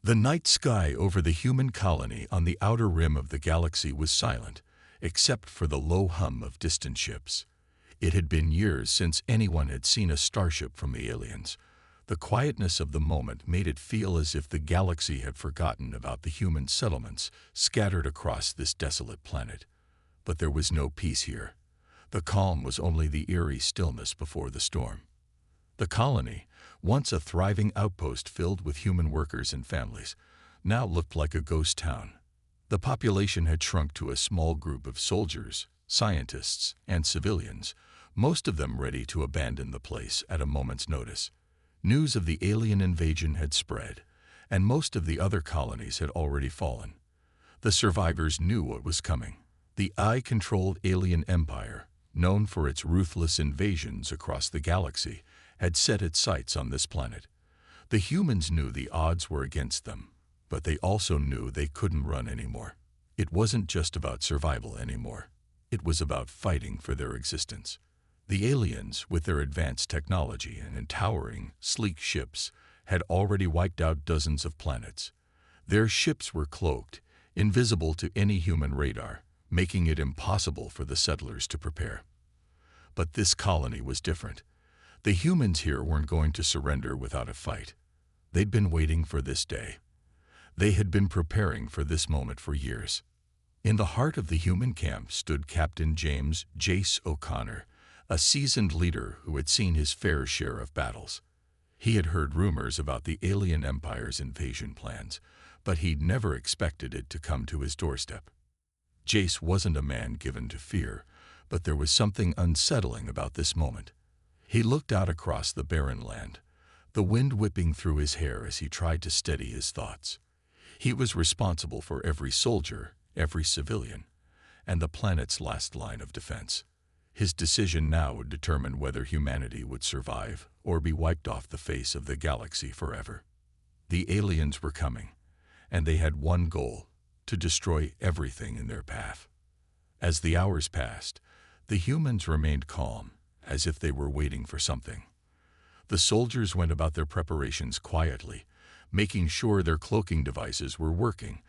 The night sky over the human colony on the outer rim of the galaxy was silent, except for the low hum of distant ships. It had been years since anyone had seen a starship from the aliens. The quietness of the moment made it feel as if the galaxy had forgotten about the human settlements scattered across this desolate planet. But there was no peace here. The calm was only the eerie stillness before the storm. The colony, once a thriving outpost filled with human workers and families, now looked like a ghost town. The population had shrunk to a small group of soldiers, scientists, and civilians, most of them ready to abandon the place at a moment's notice. News of the alien invasion had spread, and most of the other colonies had already fallen. The survivors knew what was coming. The AI-controlled alien empire, known for its ruthless invasions across the galaxy, had set its sights on this planet. The humans knew the odds were against them, but they also knew they couldn't run anymore. It wasn't just about survival anymore. It was about fighting for their existence. The aliens, with their advanced technology and towering, sleek ships, had already wiped out dozens of planets. Their ships were cloaked, invisible to any human radar, making it impossible for the settlers to prepare. But this colony was different. The humans here weren't going to surrender without a fight. They'd been waiting for this day. They had been preparing for this moment for years. In the heart of the human camp stood Captain James "Jace" O'Connor, a seasoned leader who had seen his fair share of battles. He had heard rumors about the alien empire's invasion plans, but he'd never expected it to come to his doorstep. Jace wasn't a man given to fear, but there was something unsettling about this moment. He looked out across the barren land, the wind whipping through his hair as he tried to steady his thoughts. He was responsible for every soldier, every civilian, and the planet's last line of defense. His decision now would determine whether humanity would survive or be wiped off the face of the galaxy forever. The aliens were coming, and they had one goal: to destroy everything in their path. As the hours passed, the humans remained calm, as if they were waiting for something. The soldiers went about their preparations quietly, making sure their cloaking devices were working,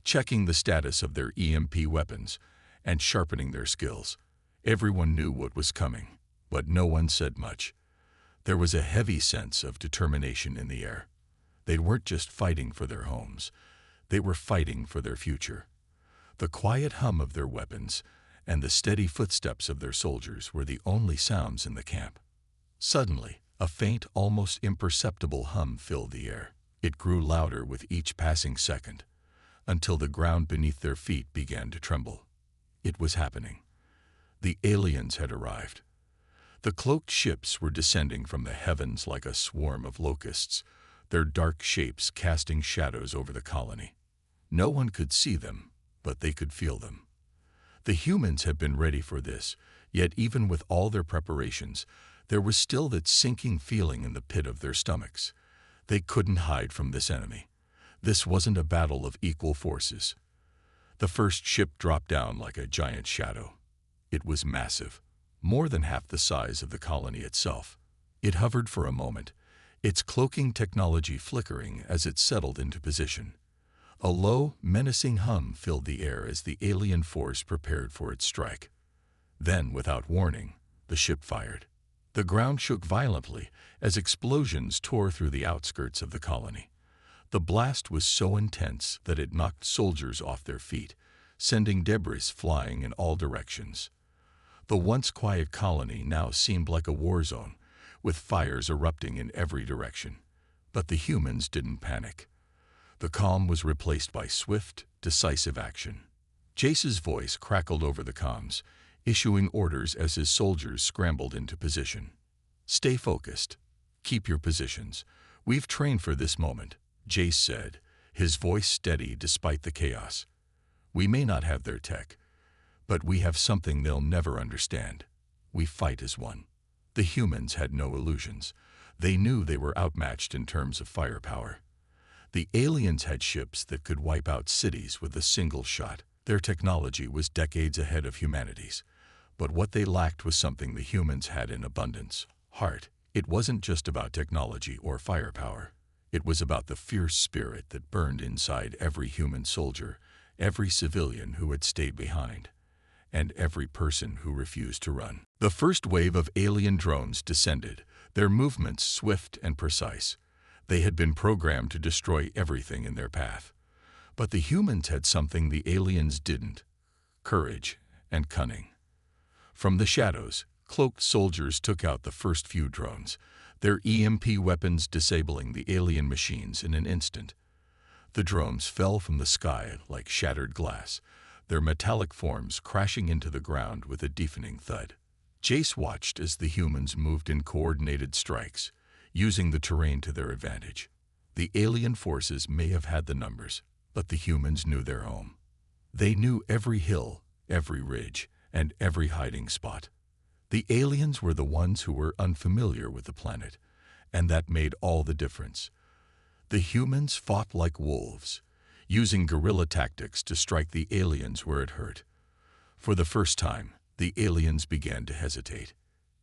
checking the status of their EMP weapons, and sharpening their skills. Everyone knew what was coming, but no one said much. There was a heavy sense of determination in the air. They weren't just fighting for their homes. They were fighting for their future. The quiet hum of their weapons and the steady footsteps of their soldiers were the only sounds in the camp. Suddenly, a faint, almost imperceptible hum filled the air. It grew louder with each passing second, until the ground beneath their feet began to tremble. It was happening. The aliens had arrived. The cloaked ships were descending from the heavens like a swarm of locusts, their dark shapes casting shadows over the colony. No one could see them, but they could feel them. The humans had been ready for this, yet even with all their preparations, there was still that sinking feeling in the pit of their stomachs. They couldn't hide from this enemy. This wasn't a battle of equal forces. The first ship dropped down like a giant shadow. It was massive, more than half the size of the colony itself. It hovered for a moment, its cloaking technology flickering as it settled into position. A low, menacing hum filled the air as the alien force prepared for its strike. Then, without warning, the ship fired. The ground shook violently as explosions tore through the outskirts of the colony. The blast was so intense that it knocked soldiers off their feet, sending debris flying in all directions. The once quiet colony now seemed like a war zone, with fires erupting in every direction. But the humans didn't panic. The calm was replaced by swift, decisive action. Jace's voice crackled over the comms, issuing orders as his soldiers scrambled into position. "Stay focused. Keep your positions. We've trained for this moment," Jace said, his voice steady despite the chaos. "We may not have their tech, but we have something they'll never understand. We fight as one." The humans had no illusions. They knew they were outmatched in terms of firepower. The aliens had ships that could wipe out cities with a single shot. Their technology was decades ahead of humanity's. But what they lacked was something the humans had in abundance: heart. It wasn't just about technology or firepower. It was about the fierce spirit that burned inside every human soldier, every civilian who had stayed behind, and every person who refused to run. The first wave of alien drones descended, their movements swift and precise. They had been programmed to destroy everything in their path. But the humans had something the aliens didn't: courage and cunning. From the shadows, cloaked soldiers took out the first few drones, their EMP weapons disabling the alien machines in an instant. The drones fell from the sky like shattered glass, their metallic forms crashing into the ground with a deafening thud. Jace watched as the humans moved in coordinated strikes, using the terrain to their advantage. The alien forces may have had the numbers, but the humans knew their home. They knew every hill, every ridge, and every hiding spot. The aliens were the ones who were unfamiliar with the planet, and that made all the difference. The humans fought like wolves, using guerrilla tactics to strike the aliens where it hurt. For the first time, the aliens began to hesitate.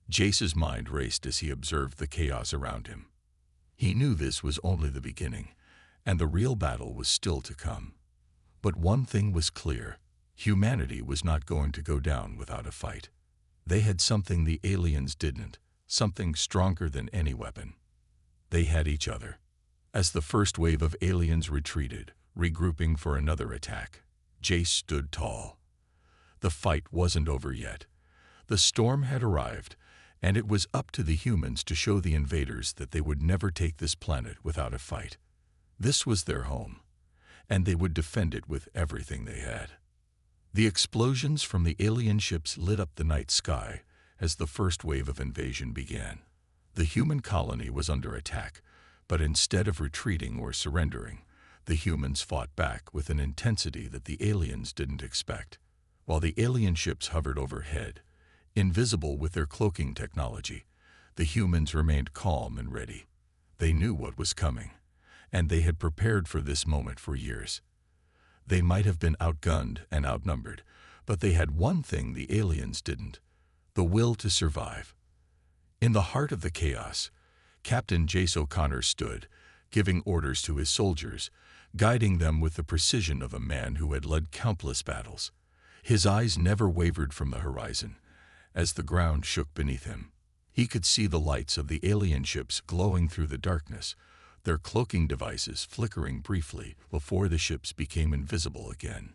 Jace's mind raced as he observed the chaos around him. He knew this was only the beginning, and the real battle was still to come. But one thing was clear: humanity was not going to go down without a fight. They had something the aliens didn't, something stronger than any weapon. They had each other. As the first wave of aliens retreated, regrouping for another attack, Jace stood tall. The fight wasn't over yet. The storm had arrived, and it was up to the humans to show the invaders that they would never take this planet without a fight. This was their home, and they would defend it with everything they had. The explosions from the alien ships lit up the night sky as the first wave of invasion began. The human colony was under attack, but instead of retreating or surrendering, the humans fought back with an intensity that the aliens didn't expect. While the alien ships hovered overhead, invisible with their cloaking technology, the humans remained calm and ready. They knew what was coming, and they had prepared for this moment for years. They might have been outgunned and outnumbered, but they had one thing the aliens didn't: the will to survive. In the heart of the chaos, Captain Jace O'Connor stood, giving orders to his soldiers, guiding them with the precision of a man who had led countless battles. His eyes never wavered from the horizon. As the ground shook beneath him, he could see the lights of the alien ships glowing through the darkness, their cloaking devices flickering briefly before the ships became invisible again.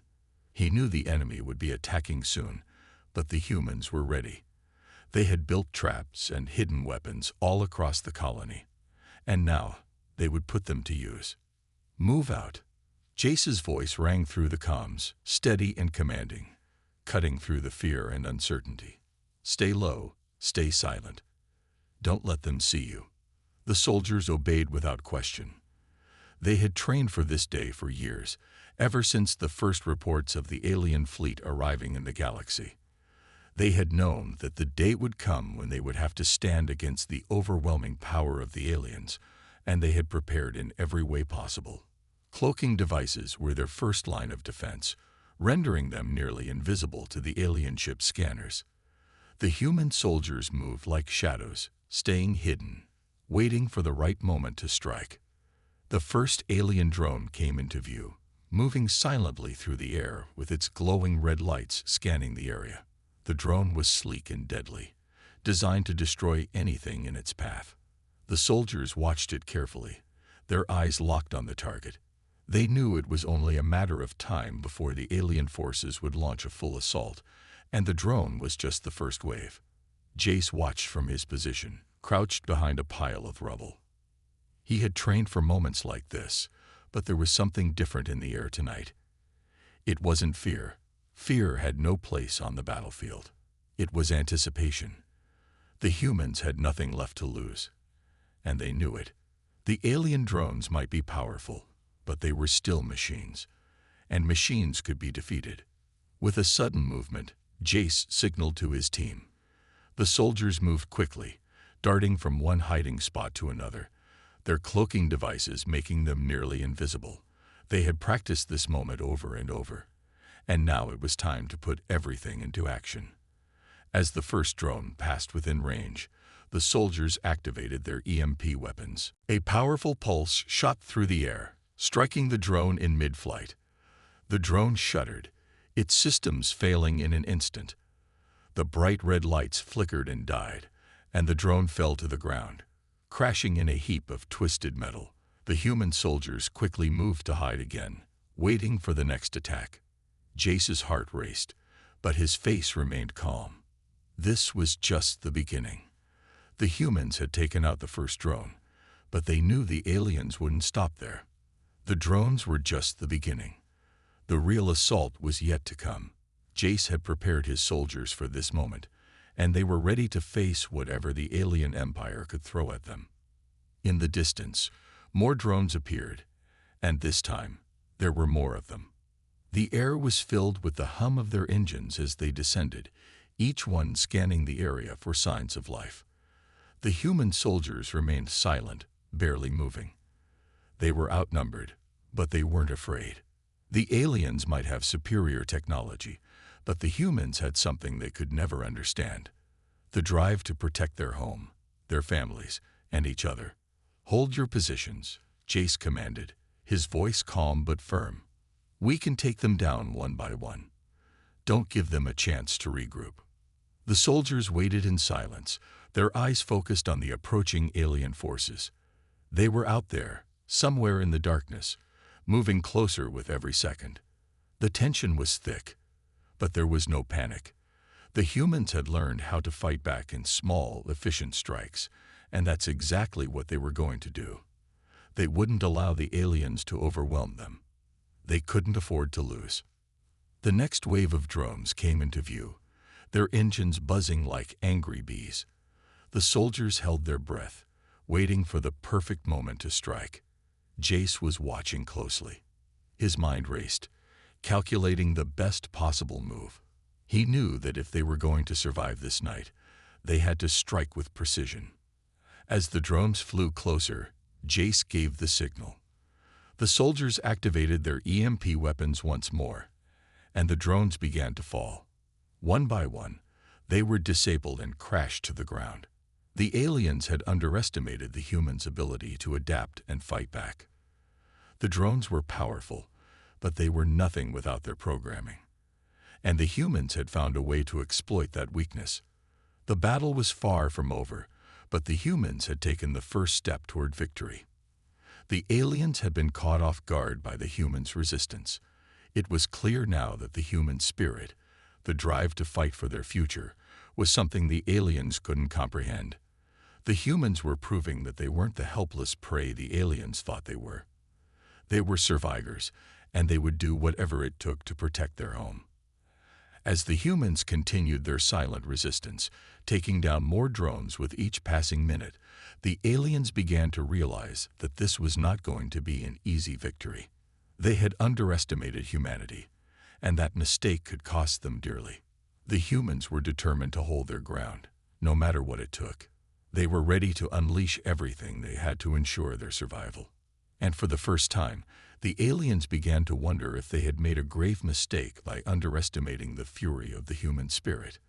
He knew the enemy would be attacking soon, but the humans were ready. They had built traps and hidden weapons all across the colony, and now they would put them to use. "Move out." Jace's voice rang through the comms, steady and commanding, cutting through the fear and uncertainty. "Stay low, stay silent. Don't let them see you." The soldiers obeyed without question. They had trained for this day for years, ever since the first reports of the alien fleet arriving in the galaxy. They had known that the day would come when they would have to stand against the overwhelming power of the aliens, and they had prepared in every way possible. Cloaking devices were their first line of defense, rendering them nearly invisible to the alien ship scanners. The human soldiers moved like shadows, staying hidden, waiting for the right moment to strike. The first alien drone came into view, moving silently through the air with its glowing red lights scanning the area. The drone was sleek and deadly, designed to destroy anything in its path. The soldiers watched it carefully, their eyes locked on the target. They knew it was only a matter of time before the alien forces would launch a full assault, and the drone was just the first wave. Jace watched from his position, crouched behind a pile of rubble. He had trained for moments like this, but there was something different in the air tonight. It wasn't fear. Fear had no place on the battlefield. It was anticipation. The humans had nothing left to lose, and they knew it. The alien drones might be powerful, but they were still machines, and machines could be defeated. With a sudden movement, Jace signaled to his team. The soldiers moved quickly, darting from one hiding spot to another, their cloaking devices making them nearly invisible. They had practiced this moment over and over, and now it was time to put everything into action. As the first drone passed within range, the soldiers activated their EMP weapons. A powerful pulse shot through the air, striking the drone in mid-flight. The drone shuddered, its systems failing in an instant. The bright red lights flickered and died, and the drone fell to the ground, crashing in a heap of twisted metal. The human soldiers quickly moved to hide again, waiting for the next attack. Jace's heart raced, but his face remained calm. This was just the beginning. The humans had taken out the first drone, but they knew the aliens wouldn't stop there. The drones were just the beginning. The real assault was yet to come. Jace had prepared his soldiers for this moment, and they were ready to face whatever the alien empire could throw at them. In the distance, more drones appeared, and this time, there were more of them. The air was filled with the hum of their engines as they descended, each one scanning the area for signs of life. The human soldiers remained silent, barely moving. They were outnumbered, but they weren't afraid. The aliens might have superior technology, but the humans had something they could never understand: the drive to protect their home, their families, and each other. "Hold your positions," Jace commanded, his voice calm but firm. "We can take them down one by one. Don't give them a chance to regroup." The soldiers waited in silence, their eyes focused on the approaching alien forces. They were out there, somewhere in the darkness, moving closer with every second. The tension was thick, but there was no panic. The humans had learned how to fight back in small, efficient strikes, and that's exactly what they were going to do. They wouldn't allow the aliens to overwhelm them. They couldn't afford to lose. The next wave of drones came into view, their engines buzzing like angry bees. The soldiers held their breath, waiting for the perfect moment to strike. Jace was watching closely. His mind raced, calculating the best possible move. He knew that if they were going to survive this night, they had to strike with precision. As the drones flew closer, Jace gave the signal. The soldiers activated their EMP weapons once more, and the drones began to fall. One by one, they were disabled and crashed to the ground. The aliens had underestimated the humans' ability to adapt and fight back. The drones were powerful, but they were nothing without their programming. And the humans had found a way to exploit that weakness. The battle was far from over, but the humans had taken the first step toward victory. The aliens had been caught off guard by the humans' resistance. It was clear now that the human spirit, the drive to fight for their future, was something the aliens couldn't comprehend. The humans were proving that they weren't the helpless prey the aliens thought they were. They were survivors, and they would do whatever it took to protect their home. As the humans continued their silent resistance, taking down more drones with each passing minute, the aliens began to realize that this was not going to be an easy victory. They had underestimated humanity, and that mistake could cost them dearly. The humans were determined to hold their ground, no matter what it took. They were ready to unleash everything they had to ensure their survival. And for the first time, the aliens began to wonder if they had made a grave mistake by underestimating the fury of the human spirit.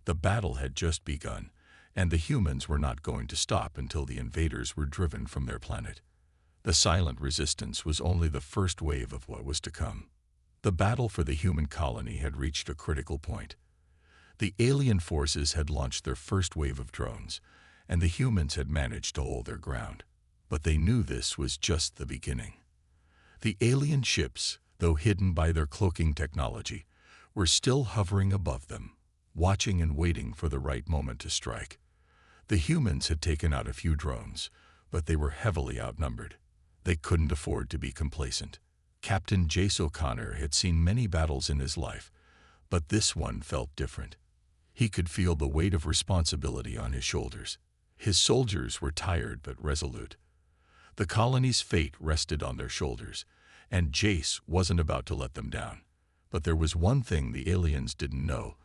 The battle had just begun, and the humans were not going to stop until the invaders were driven from their planet. The silent resistance was only the first wave of what was to come. The battle for the human colony had reached a critical point. The alien forces had launched their first wave of drones, and the humans had managed to hold their ground. But they knew this was just the beginning. The alien ships, though hidden by their cloaking technology, were still hovering above them, watching and waiting for the right moment to strike. The humans had taken out a few drones, but they were heavily outnumbered. They couldn't afford to be complacent. Captain Jace O'Connor had seen many battles in his life, but this one felt different. He could feel the weight of responsibility on his shoulders. His soldiers were tired but resolute. The colony's fate rested on their shoulders, and Jace wasn't about to let them down. But there was one thing the aliens didn't know: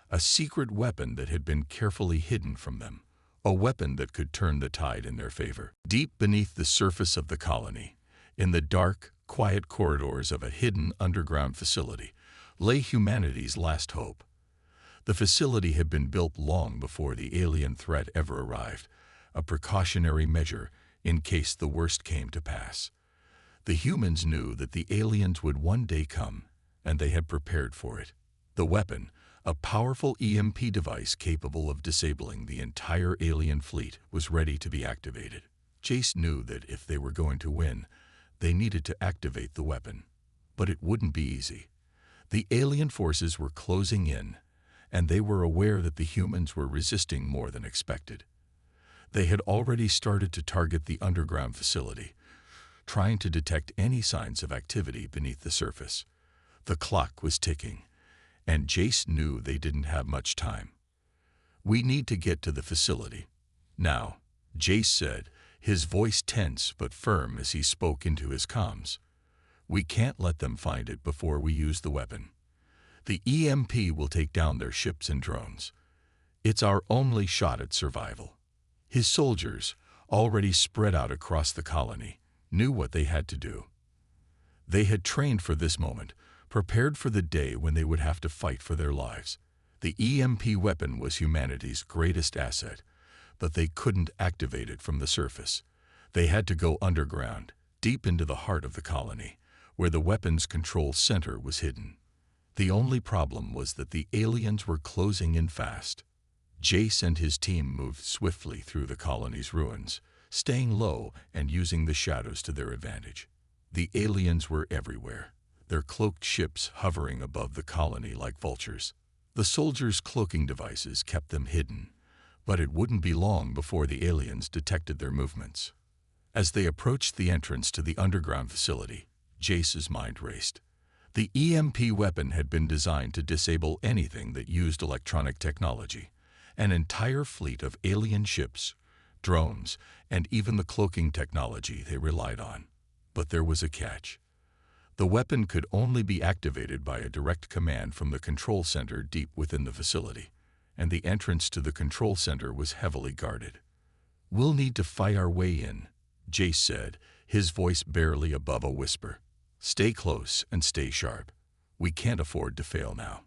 a secret weapon that had been carefully hidden from them, a weapon that could turn the tide in their favor. Deep beneath the surface of the colony, in the dark, quiet corridors of a hidden underground facility, lay humanity's last hope. The facility had been built long before the alien threat ever arrived, a precautionary measure in case the worst came to pass. The humans knew that the aliens would one day come, and they had prepared for it. The weapon, a powerful EMP device capable of disabling the entire alien fleet, was ready to be activated. Jace knew that if they were going to win, they needed to activate the weapon. But it wouldn't be easy. The alien forces were closing in, and they were aware that the humans were resisting more than expected. They had already started to target the underground facility, trying to detect any signs of activity beneath the surface. The clock was ticking, and Jace knew they didn't have much time. "We need to get to the facility now," Jace said, his voice tense but firm as he spoke into his comms. "We can't let them find it before we use the weapon. The EMP will take down their ships and drones. It's our only shot at survival." His soldiers, already spread out across the colony, knew what they had to do. They had trained for this moment, prepared for the day when they would have to fight for their lives. The EMP weapon was humanity's greatest asset, but they couldn't activate it from the surface. They had to go underground, deep into the heart of the colony, where the weapon's control center was hidden. The only problem was that the aliens were closing in fast. Jace and his team moved swiftly through the colony's ruins, staying low and using the shadows to their advantage. The aliens were everywhere, their cloaked ships hovering above the colony like vultures. The soldiers' cloaking devices kept them hidden, but it wouldn't be long before the aliens detected their movements. As they approached the entrance to the underground facility, Jace's mind raced. The EMP weapon had been designed to disable anything that used electronic technology. An entire fleet of alien ships, drones, and even the cloaking technology they relied on. But there was a catch. The weapon could only be activated by a direct command from the control center deep within the facility, and the entrance to the control center was heavily guarded. "We'll need to fight our way in," Jace said, his voice barely above a whisper. "Stay close and stay sharp. We can't afford to fail now."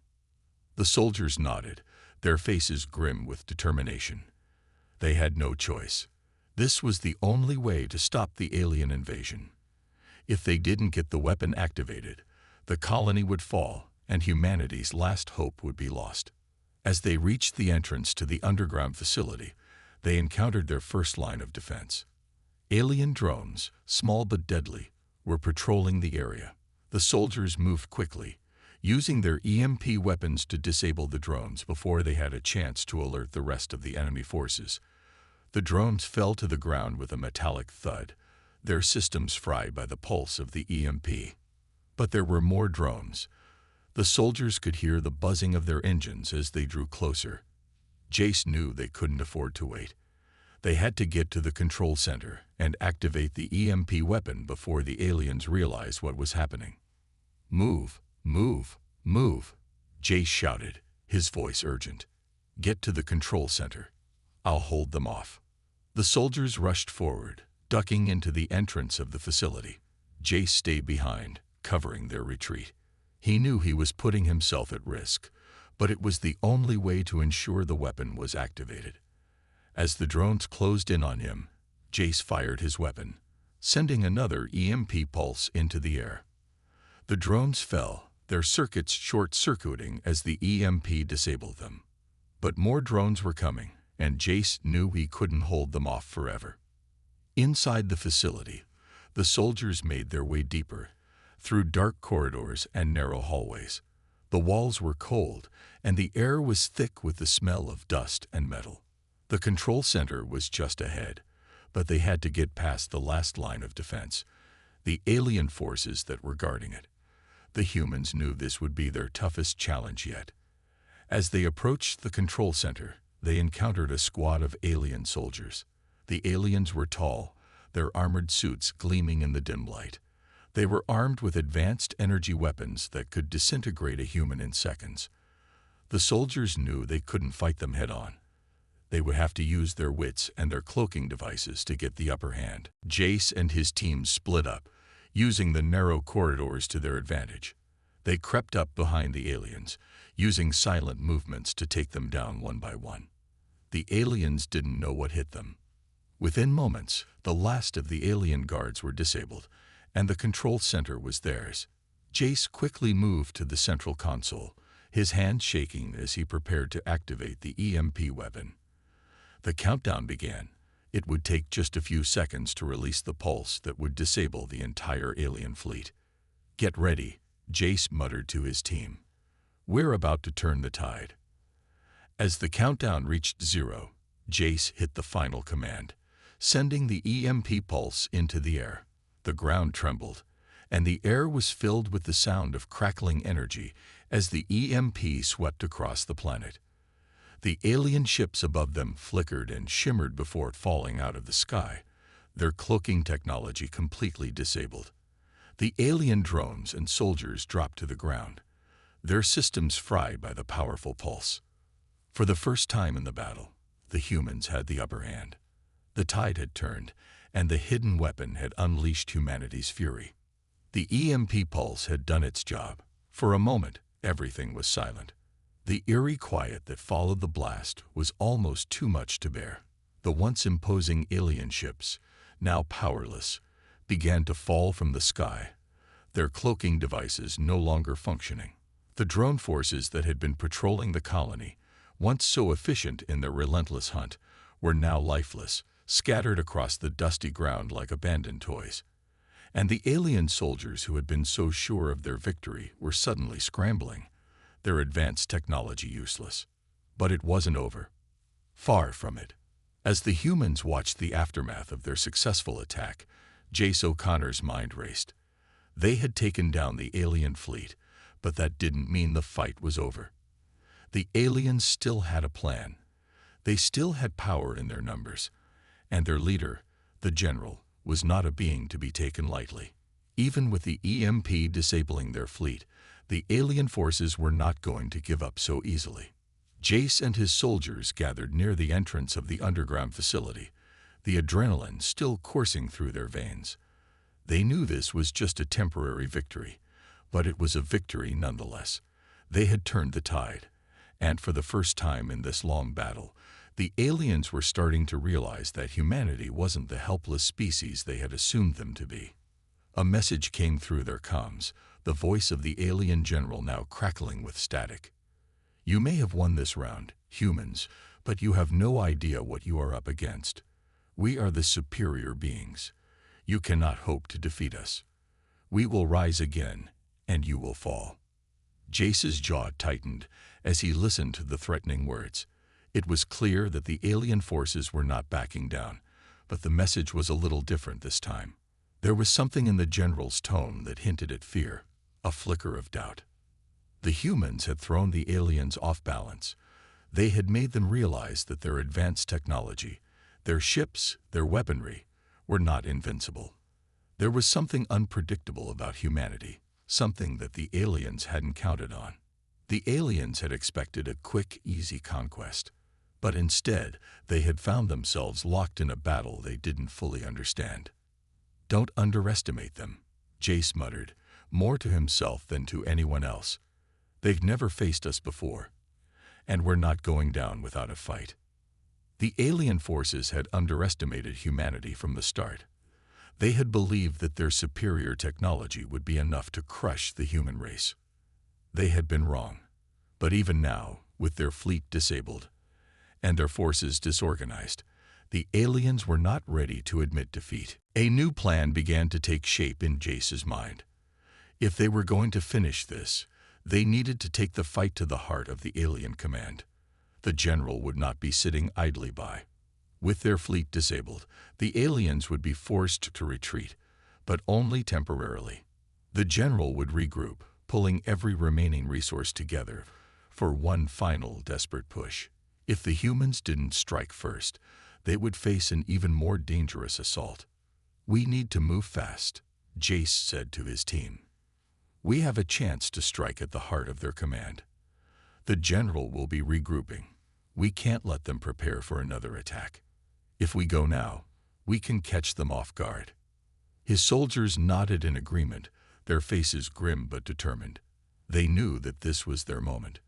The soldiers nodded, their faces grim with determination. They had no choice. This was the only way to stop the alien invasion. If they didn't get the weapon activated, the colony would fall and humanity's last hope would be lost. As they reached the entrance to the underground facility, they encountered their first line of defense. Alien drones, small but deadly, were patrolling the area. The soldiers moved quickly, using their EMP weapons to disable the drones before they had a chance to alert the rest of the enemy forces. The drones fell to the ground with a metallic thud, their systems fried by the pulse of the EMP. But there were more drones. The soldiers could hear the buzzing of their engines as they drew closer. Jace knew they couldn't afford to wait. They had to get to the control center and activate the EMP weapon before the aliens realized what was happening. "Move, move, move," Jace shouted, his voice urgent. "Get to the control center. I'll hold them off." The soldiers rushed forward, ducking into the entrance of the facility. Jace stayed behind, covering their retreat. He knew he was putting himself at risk, but it was the only way to ensure the weapon was activated. As the drones closed in on him, Jace fired his weapon, sending another EMP pulse into the air. The drones fell, their circuits short-circuiting as the EMP disabled them. But more drones were coming, and Jace knew he couldn't hold them off forever. Inside the facility, the soldiers made their way deeper, through dark corridors and narrow hallways. The walls were cold, and the air was thick with the smell of dust and metal. The control center was just ahead, but they had to get past the last line of defense, the alien forces that were guarding it. The humans knew this would be their toughest challenge yet. As they approached the control center, they encountered a squad of alien soldiers. The aliens were tall, their armored suits gleaming in the dim light. They were armed with advanced energy weapons that could disintegrate a human in seconds. The soldiers knew they couldn't fight them head-on. They would have to use their wits and their cloaking devices to get the upper hand. Jace and his team split up, using the narrow corridors to their advantage. They crept up behind the aliens, using silent movements to take them down one by one. The aliens didn't know what hit them. Within moments, the last of the alien guards were disabled, and the control center was theirs. Jace quickly moved to the central console, his hand shaking as he prepared to activate the EMP weapon. The countdown began. It would take just a few seconds to release the pulse that would disable the entire alien fleet. "Get ready," Jace muttered to his team. "We're about to turn the tide." As the countdown reached 0, Jace hit the final command, sending the EMP pulse into the air. The ground trembled, and the air was filled with the sound of crackling energy as the EMP swept across the planet. The alien ships above them flickered and shimmered before falling out of the sky, their cloaking technology completely disabled. The alien drones and soldiers dropped to the ground, their systems fried by the powerful pulse. For the first time in the battle, the humans had the upper hand. The tide had turned, and the hidden weapon had unleashed humanity's fury. The EMP pulse had done its job. For a moment, everything was silent. The eerie quiet that followed the blast was almost too much to bear. The once imposing alien ships, now powerless, began to fall from the sky, their cloaking devices no longer functioning. The drone forces that had been patrolling the colony, once so efficient in their relentless hunt, were now lifeless, scattered across the dusty ground like abandoned toys. And the alien soldiers who had been so sure of their victory were suddenly scrambling, their advanced technology useless. But it wasn't over. Far from it. As the humans watched the aftermath of their successful attack, Jace O'Connor's mind raced. They had taken down the alien fleet, but that didn't mean the fight was over. The aliens still had a plan. They still had power in their numbers, and their leader, the general, was not a being to be taken lightly. Even with the EMP disabling their fleet, the alien forces were not going to give up so easily. Jace and his soldiers gathered near the entrance of the underground facility, the adrenaline still coursing through their veins. They knew this was just a temporary victory, but it was a victory nonetheless. They had turned the tide, and for the first time in this long battle, the aliens were starting to realize that humanity wasn't the helpless species they had assumed them to be. A message came through their comms, the voice of the alien general now crackling with static. "You may have won this round, humans, but you have no idea what you are up against. We are the superior beings. You cannot hope to defeat us. We will rise again, and you will fall." Jace's jaw tightened as he listened to the threatening words. It was clear that the alien forces were not backing down, but the message was a little different this time. There was something in the general's tone that hinted at fear, a flicker of doubt. The humans had thrown the aliens off balance. They had made them realize that their advanced technology, their ships, their weaponry, were not invincible. There was something unpredictable about humanity, something that the aliens hadn't counted on. The aliens had expected a quick, easy conquest, but instead they had found themselves locked in a battle they didn't fully understand. "Don't underestimate them," Jace muttered, more to himself than to anyone else. "They've never faced us before, and we're not going down without a fight." The alien forces had underestimated humanity from the start. They had believed that their superior technology would be enough to crush the human race. They had been wrong. But even now, with their fleet disabled and their forces disorganized, the aliens were not ready to admit defeat. A new plan began to take shape in Jace's mind. If they were going to finish this, they needed to take the fight to the heart of the alien command. The general would not be sitting idly by. With their fleet disabled, the aliens would be forced to retreat, but only temporarily. The general would regroup, pulling every remaining resource together for one final desperate push. If the humans didn't strike first, they would face an even more dangerous assault. "We need to move fast," Jace said to his team. "We have a chance to strike at the heart of their command. The general will be regrouping. We can't let them prepare for another attack. If we go now, we can catch them off guard." His soldiers nodded in agreement, their faces grim but determined. They knew that this was their moment.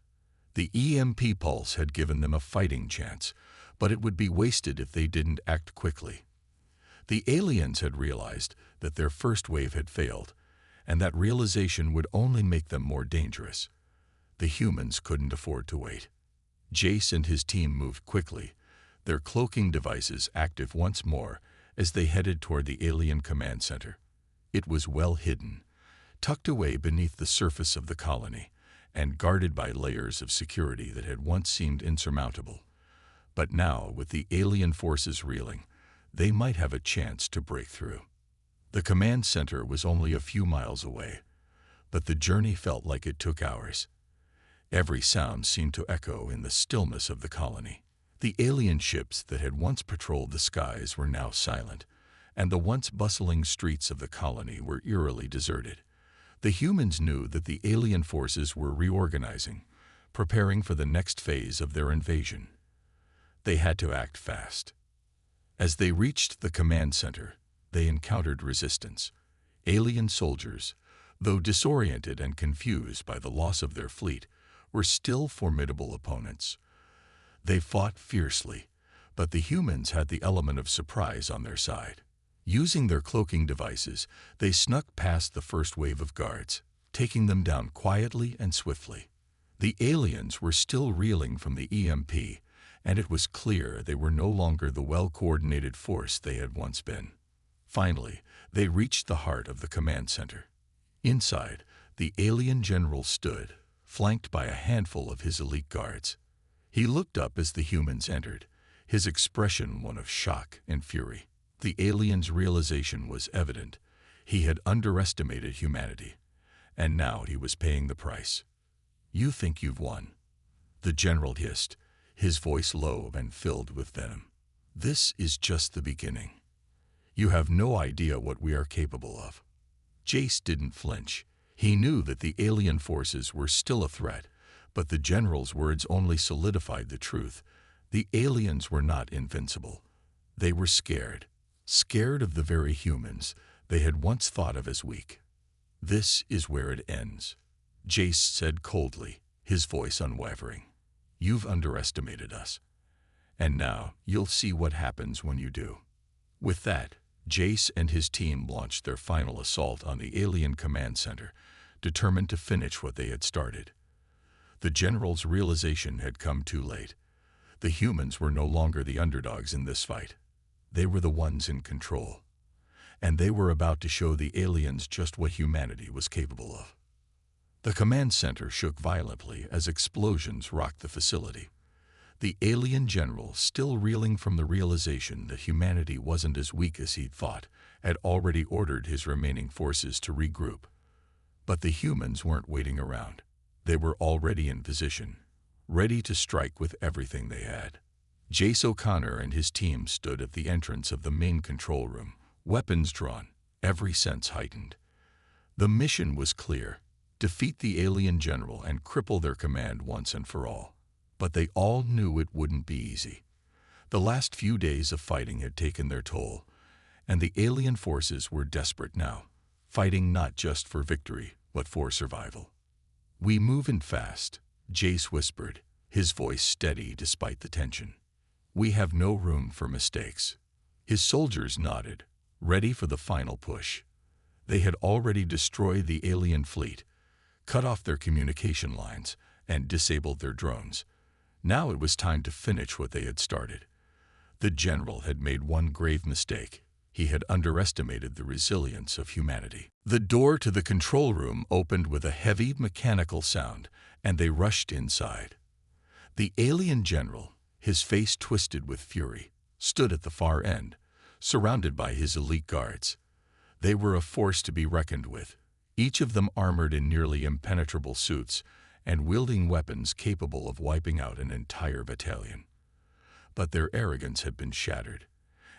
The EMP pulse had given them a fighting chance, but it would be wasted if they didn't act quickly. The aliens had realized that their first wave had failed, and that realization would only make them more dangerous. The humans couldn't afford to wait. Jace and his team moved quickly, their cloaking devices active once more as they headed toward the alien command center. It was well hidden, tucked away beneath the surface of the colony, and guarded by layers of security that had once seemed insurmountable. But now, with the alien forces reeling, they might have a chance to break through. The command center was only a few miles away, but the journey felt like it took hours. Every sound seemed to echo in the stillness of the colony. The alien ships that had once patrolled the skies were now silent, and the once bustling streets of the colony were eerily deserted. The humans knew that the alien forces were reorganizing, preparing for the next phase of their invasion. They had to act fast. As they reached the command center, they encountered resistance. Alien soldiers, though disoriented and confused by the loss of their fleet, were still formidable opponents. They fought fiercely, but the humans had the element of surprise on their side. Using their cloaking devices, they snuck past the first wave of guards, taking them down quietly and swiftly. The aliens were still reeling from the EMP, and it was clear they were no longer the well-coordinated force they had once been. Finally, they reached the heart of the command center. Inside, the alien general stood, flanked by a handful of his elite guards. He looked up as the humans entered, his expression one of shock and fury. The alien's realization was evident. He had underestimated humanity, and now he was paying the price. "You think you've won," the general hissed, his voice low and filled with venom. "This is just the beginning. You have no idea what we are capable of." Jace didn't flinch. He knew that the alien forces were still a threat, but the general's words only solidified the truth. The aliens were not invincible. They were scared of the very humans they had once thought of as weak. "This is where it ends," Jace said coldly, his voice unwavering. "You've underestimated us, and now you'll see what happens when you do." With that, Jace and his team launched their final assault on the alien command center, determined to finish what they had started. The general's realization had come too late. The humans were no longer the underdogs in this fight. They were the ones in control, and they were about to show the aliens just what humanity was capable of. The command center shook violently as explosions rocked the facility. The alien general, still reeling from the realization that humanity wasn't as weak as he'd thought, had already ordered his remaining forces to regroup. But the humans weren't waiting around. They were already in position, ready to strike with everything they had. Jace O'Connor and his team stood at the entrance of the main control room, weapons drawn, every sense heightened. The mission was clear: defeat the alien general and cripple their command once and for all. But they all knew it wouldn't be easy. The last few days of fighting had taken their toll, and the alien forces were desperate now, fighting not just for victory, but for survival. "We move in fast," Jace whispered, his voice steady despite the tension. "We have no room for mistakes." His soldiers nodded, ready for the final push. They had already destroyed the alien fleet, cut off their communication lines, and disabled their drones. Now it was time to finish what they had started. The general had made one grave mistake. He had underestimated the resilience of humanity. The door to the control room opened with a heavy mechanical sound, and they rushed inside. The alien general, his face twisted with fury, stood at the far end, surrounded by his elite guards. They were a force to be reckoned with, each of them armored in nearly impenetrable suits and wielding weapons capable of wiping out an entire battalion. But their arrogance had been shattered,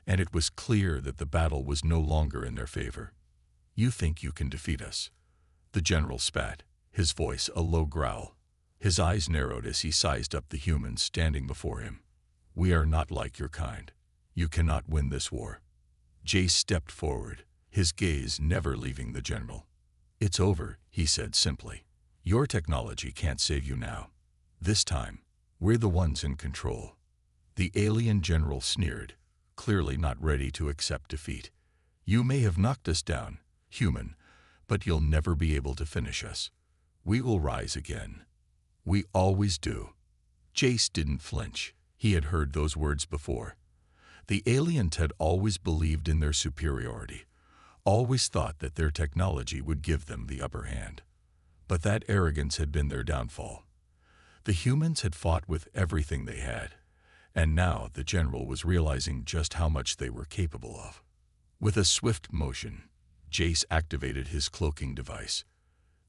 and it was clear that the battle was no longer in their favor. "You think you can defeat us?" The general spat, his voice a low growl. His eyes narrowed as he sized up the humans standing before him. "We are not like your kind. You cannot win this war." Jace stepped forward, his gaze never leaving the general. "It's over," he said simply. Your technology can't save you now. This time, we're the ones in control." The alien general sneered, clearly not ready to accept defeat. "You may have knocked us down, human, but you'll never be able to finish us. We will rise again. We always do." Jace didn't flinch. He had heard those words before. The aliens had always believed in their superiority, always thought that their technology would give them the upper hand. But that arrogance had been their downfall. The humans had fought with everything they had, and now the general was realizing just how much they were capable of. With a swift motion, Jace activated his cloaking device.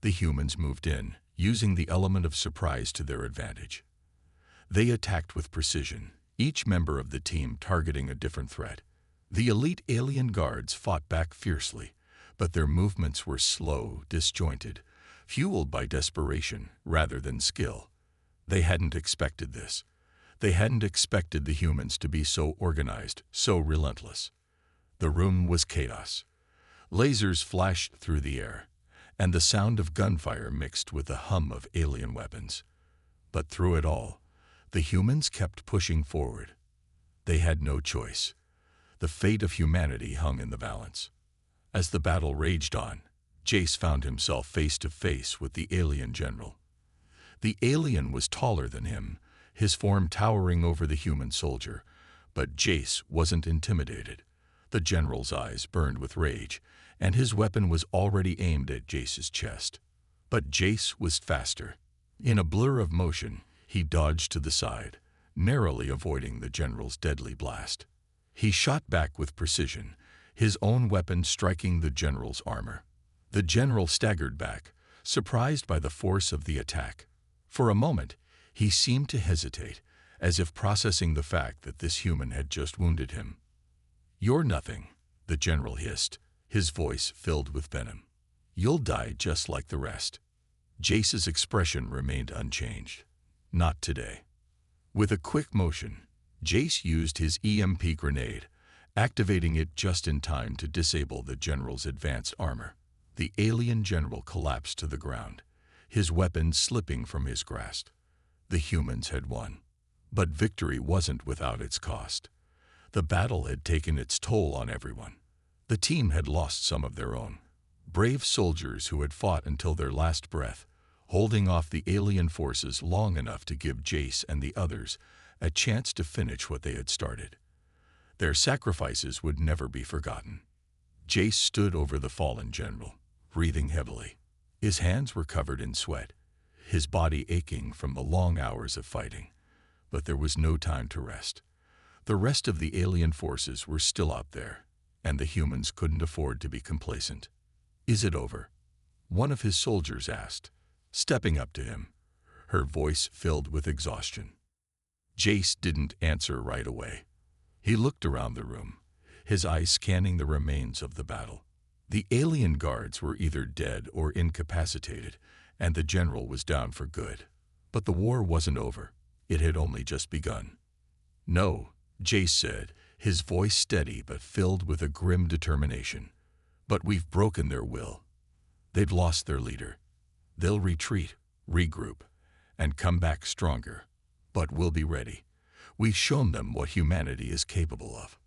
The humans moved in, using the element of surprise to their advantage. They attacked with precision, each member of the team targeting a different threat. The elite alien guards fought back fiercely, but their movements were slow, disjointed, fueled by desperation rather than skill. They hadn't expected this. They hadn't expected the humans to be so organized, so relentless. The room was chaos. Lasers flashed through the air, and the sound of gunfire mixed with the hum of alien weapons. But through it all, the humans kept pushing forward. They had no choice. The fate of humanity hung in the balance. As the battle raged on, Jace found himself face to face with the alien general. The alien was taller than him, his form towering over the human soldier, but Jace wasn't intimidated. The general's eyes burned with rage, and his weapon was already aimed at Jace's chest. But Jace was faster. In a blur of motion, he dodged to the side, narrowly avoiding the general's deadly blast. He shot back with precision, his own weapon striking the general's armor. The general staggered back, surprised by the force of the attack. For a moment, he seemed to hesitate, as if processing the fact that this human had just wounded him. "You're nothing," the general hissed, his voice filled with venom. "You'll die just like the rest." Jace's expression remained unchanged. Not today. With a quick motion, Jace used his EMP grenade, activating it just in time to disable the general's advanced armor. The alien general collapsed to the ground, his weapon slipping from his grasp. The humans had won. But victory wasn't without its cost. The battle had taken its toll on everyone. The team had lost some of their own. Brave soldiers who had fought until their last breath, holding off the alien forces long enough to give Jace and the others a chance to finish what they had started. Their sacrifices would never be forgotten. Jace stood over the fallen general, breathing heavily. His hands were covered in sweat, his body aching from the long hours of fighting. But there was no time to rest. The rest of the alien forces were still out there, and the humans couldn't afford to be complacent. "Is it over?" one of his soldiers asked, stepping up to him, her voice filled with exhaustion. Jace didn't answer right away. He looked around the room, his eyes scanning the remains of the battle. The alien guards were either dead or incapacitated, and the general was down for good. But the war wasn't over. It had only just begun. "No," Jace said, his voice steady but filled with a grim determination. "But we've broken their will. They've lost their leader. They'll retreat, regroup, and come back stronger. But we'll be ready. We've shown them what humanity is capable of."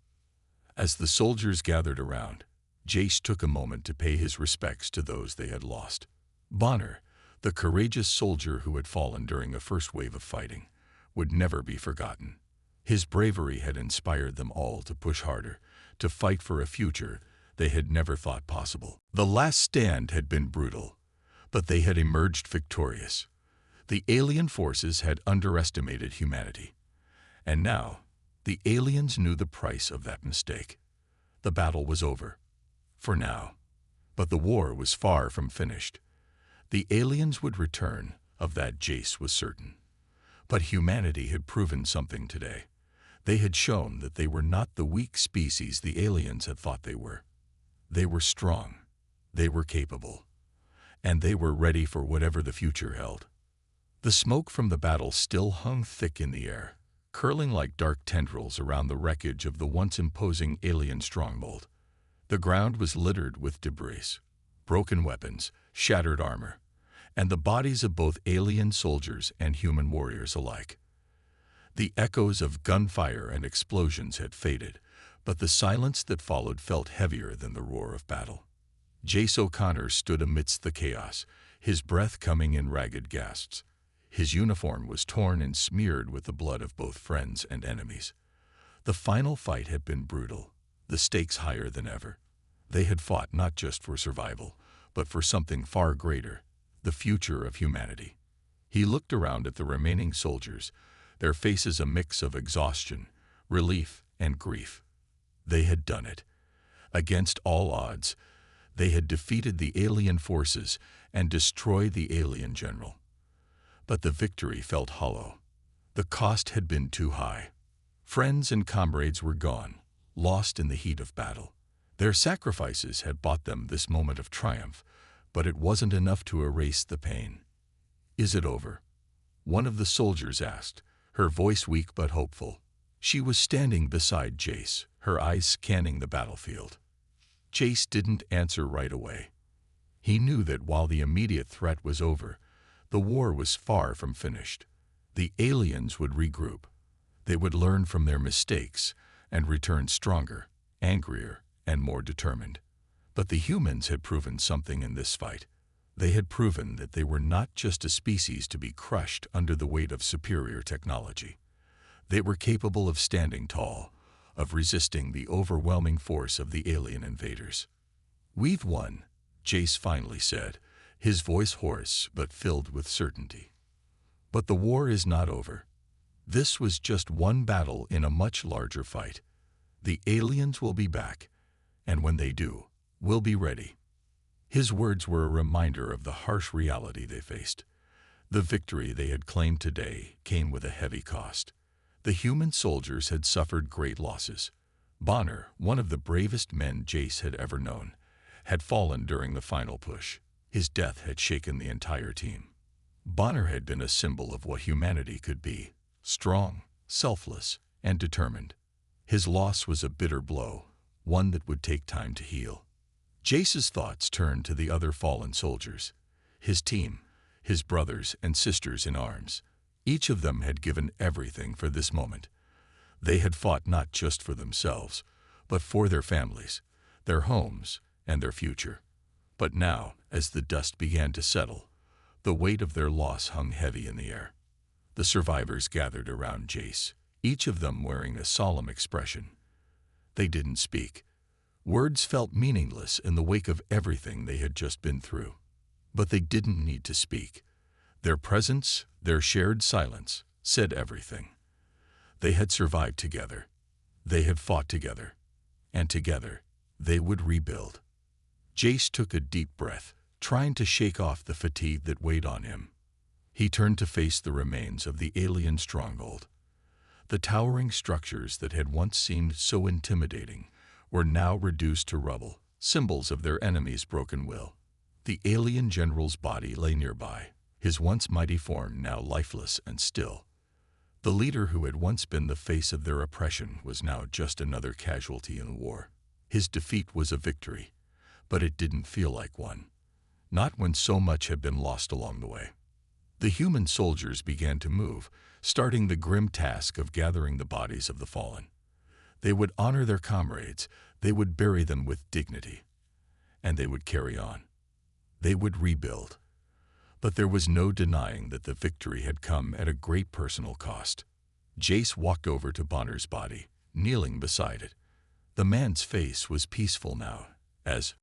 As the soldiers gathered around, Jace took a moment to pay his respects to those they had lost. Bonner, the courageous soldier who had fallen during the first wave of fighting, would never be forgotten. His bravery had inspired them all to push harder, to fight for a future they had never thought possible. The last stand had been brutal, but they had emerged victorious. The alien forces had underestimated humanity, and now the aliens knew the price of that mistake. The battle was over, for now, but the war was far from finished. The aliens would return, of that Jace was certain. But humanity had proven something today. They had shown that they were not the weak species the aliens had thought they were. They were strong, they were capable, and they were ready for whatever the future held. The smoke from the battle still hung thick in the air, curling like dark tendrils around the wreckage of the once imposing alien stronghold. The ground was littered with debris, broken weapons, shattered armor, and the bodies of both alien soldiers and human warriors alike. The echoes of gunfire and explosions had faded, but the silence that followed felt heavier than the roar of battle. Jace O'Connor stood amidst the chaos, his breath coming in ragged gasps. His uniform was torn and smeared with the blood of both friends and enemies. The final fight had been brutal, the stakes higher than ever. They had fought not just for survival, but for something far greater, the future of humanity. He looked around at the remaining soldiers, their faces a mix of exhaustion, relief, and grief. They had done it. Against all odds, they had defeated the alien forces and destroyed the alien general. But the victory felt hollow. The cost had been too high. Friends and comrades were gone, lost in the heat of battle. Their sacrifices had bought them this moment of triumph, but it wasn't enough to erase the pain. "Is it over?" one of the soldiers asked, her voice weak but hopeful. She was standing beside Jace, her eyes scanning the battlefield. Jace didn't answer right away. He knew that while the immediate threat was over, the war was far from finished. The aliens would regroup. They would learn from their mistakes and return stronger, angrier, and more determined. But the humans had proven something in this fight. They had proven that they were not just a species to be crushed under the weight of superior technology. They were capable of standing tall, of resisting the overwhelming force of the alien invaders. "We've won," Jace finally said, his voice hoarse but filled with certainty. "But the war is not over. This was just one battle in a much larger fight. The aliens will be back, and when they do, we'll be ready." His words were a reminder of the harsh reality they faced. The victory they had claimed today came with a heavy cost. The human soldiers had suffered great losses. Bonner, one of the bravest men Jace had ever known, had fallen during the final push. His death had shaken the entire team. Bonner had been a symbol of what humanity could be: strong, selfless, and determined. His loss was a bitter blow, one that would take time to heal. Jace's thoughts turned to the other fallen soldiers, his team, his brothers and sisters in arms. Each of them had given everything for this moment. They had fought not just for themselves, but for their families, their homes, and their future. But now, as the dust began to settle, the weight of their loss hung heavy in the air. The survivors gathered around Jace, each of them wearing a solemn expression. They didn't speak. Words felt meaningless in the wake of everything they had just been through. But they didn't need to speak. Their presence, their shared silence, said everything. They had survived together. They had fought together. And together, they would rebuild. Jace took a deep breath, trying to shake off the fatigue that weighed on him. He turned to face the remains of the alien stronghold. The towering structures that had once seemed so intimidating were now reduced to rubble, symbols of their enemy's broken will. The alien general's body lay nearby, his once mighty form now lifeless and still. The leader who had once been the face of their oppression was now just another casualty in the war. His defeat was a victory, but it didn't feel like one. Not when so much had been lost along the way. The human soldiers began to move, starting the grim task of gathering the bodies of the fallen. They would honor their comrades, they would bury them with dignity, and they would carry on. They would rebuild. But there was no denying that the victory had come at a great personal cost. Jace walked over to Bonner's body, kneeling beside it. The man's face was peaceful now, as